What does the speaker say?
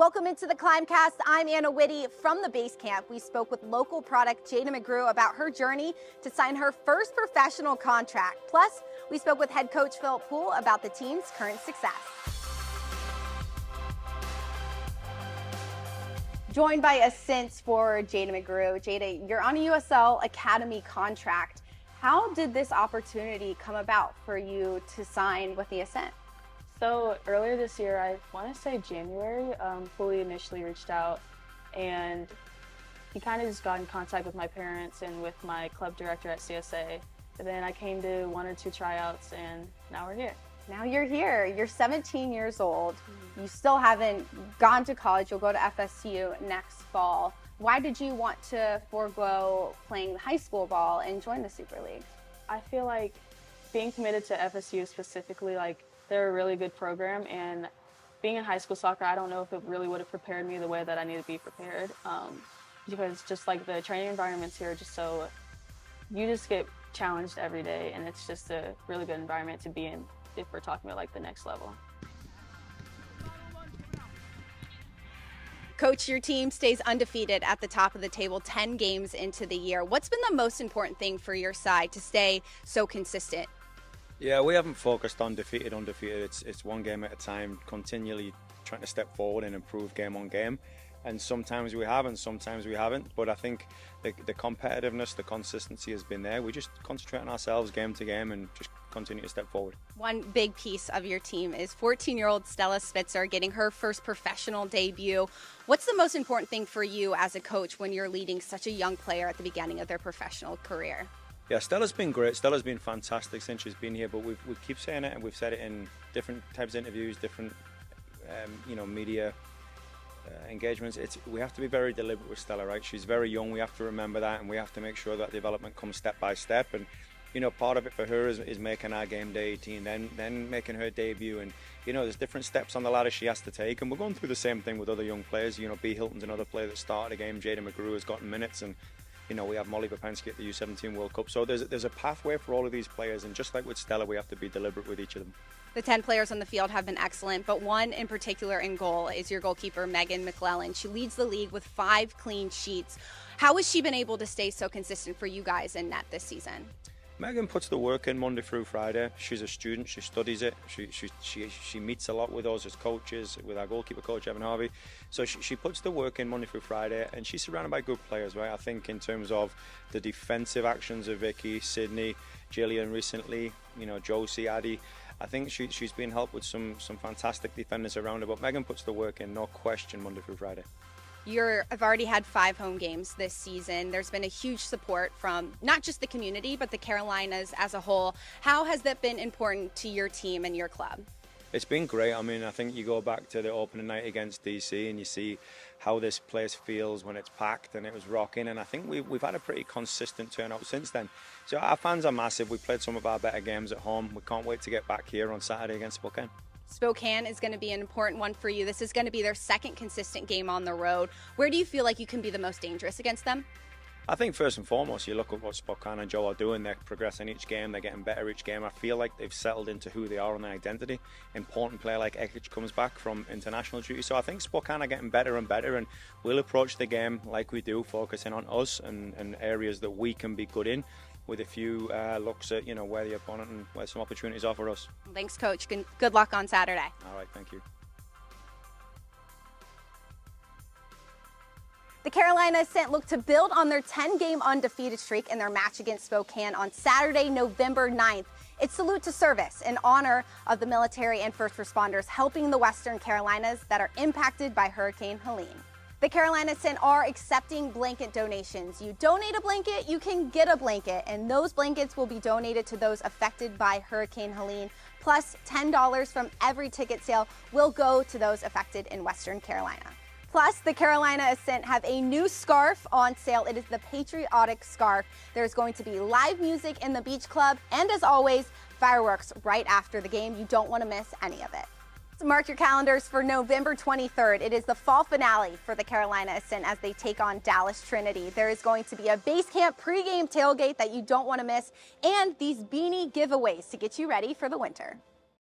Welcome into the Climbcast. I'm Anna Witte from the base camp. We spoke with local product Jaida McGrew about her journey to sign her first professional contract. Plus, we spoke with head coach Philip Poole about the team's current success. Joined by Ascent for Jaida McGrew. Jaida, you're on a USL Academy contract. How did this opportunity come about for you to sign with the Ascent? So earlier this year, I want to say January, Fully initially reached out, and he kind of just got in contact with my parents and with my club director at CSA. And then I came to 1 or 2 tryouts, and now we're here. Now you're here. You're 17 years old. You still haven't gone to college. You'll go to FSU next fall. Why did you want to forego playing high school ball and join the Super League? I feel like being committed to FSU specifically, they're a really good program, and being in high school soccer, I don't know if it really would have prepared me the way that I need to be prepared, because just like the training environments here are just so, you just get challenged every day, and it's just a really good environment to be in if we're talking about the next level. Coach, your team stays undefeated at the top of the table 10 games into the year. What's been the most important thing for your side to stay so consistent? Yeah, we haven't focused on undefeated. It's one game at a time, continually trying to step forward and improve game on game. And sometimes we have and sometimes we haven't. But I think the competitiveness, the consistency has been there. We just concentrate on ourselves game to game and just continue to step forward. One big piece of your team is 14-year-old Stella Spitzer getting her first professional debut. What's the most important thing for you as a coach when you're leading such a young player at the beginning of their professional career? Yeah, Stella's been great. Stella's been fantastic since she's been here, but we keep saying it, and we've said it in different types of interviews, different media engagements. We have to be very deliberate with Stella, right? She's very young. We have to remember that, and we have to make sure that development comes step by step. And part of it for her is making our game day 18, then making her debut. And there's different steps on the ladder she has to take, and we're going through the same thing with other young players. B. Hilton's another player that started a game. Jaida McGrew has gotten minutes, and we have Molly Papensky at the U17 World Cup. So there's a pathway for all of these players, and just like with Stella, we have to be deliberate with each of them. The 10 players on the field have been excellent, but one in particular in goal is your goalkeeper, Megan McClellan. She leads the league with 5 clean sheets. How has she been able to stay so consistent for you guys in net this season? Megan puts the work in Monday through Friday. She's a student. She studies it. She meets a lot with us as coaches, with our goalkeeper coach, Evan Harvey. So she puts the work in Monday through Friday, and she's surrounded by good players, right? I think in terms of the defensive actions of Vicky, Sydney, Jillian recently, Josie, Addie, I think she's been helped with some fantastic defenders around her. But Megan puts the work in, no question, Monday through Friday. I've already had 5 home games this season. There's been a huge support from not just the community, but the Carolinas as a whole. How has that been important to your team and your club? It's been great. I think you go back to the opening night against DC and you see how this place feels when it's packed, and it was rocking. And I think we've had a pretty consistent turnout since then. So our fans are massive. We played some of our better games at home. We can't wait to get back here on Saturday against Spokane. Spokane is going to be an important one for you. This is going to be their second consistent game on the road. Where do you feel like you can be the most dangerous against them? I think first and foremost, you look at what Spokane and Joe are doing. They're progressing each game. They're getting better each game. I feel like they've settled into who they are and their identity. Important player like Ekic comes back from international duty. So I think Spokane are getting better and better, and we'll approach the game like we do, focusing on us and areas that we can be good in, with a few looks at where the opponent and where some opportunities are for us. Thanks, Coach. Good luck on Saturday. All right, thank you. The Carolina Ascent look to build on their 10-game undefeated streak in their match against Spokane on Saturday, November 9th. It's Salute to Service in honor of the military and first responders helping the Western Carolinas that are impacted by Hurricane Helene. The Carolina Ascent are accepting blanket donations. You donate a blanket, you can get a blanket, and those blankets will be donated to those affected by Hurricane Helene. Plus, $10 from every ticket sale will go to those affected in Western Carolina. Plus, the Carolina Ascent have a new scarf on sale. It is the Patriotic Scarf. There's going to be live music in the Beach Club, and as always, fireworks right after the game. You don't want to miss any of it. So mark your calendars for November 23rd. It is the fall finale for the Carolina Ascent as they take on Dallas Trinity. There is going to be a base camp pregame tailgate that you don't want to miss, and these beanie giveaways to get you ready for the winter.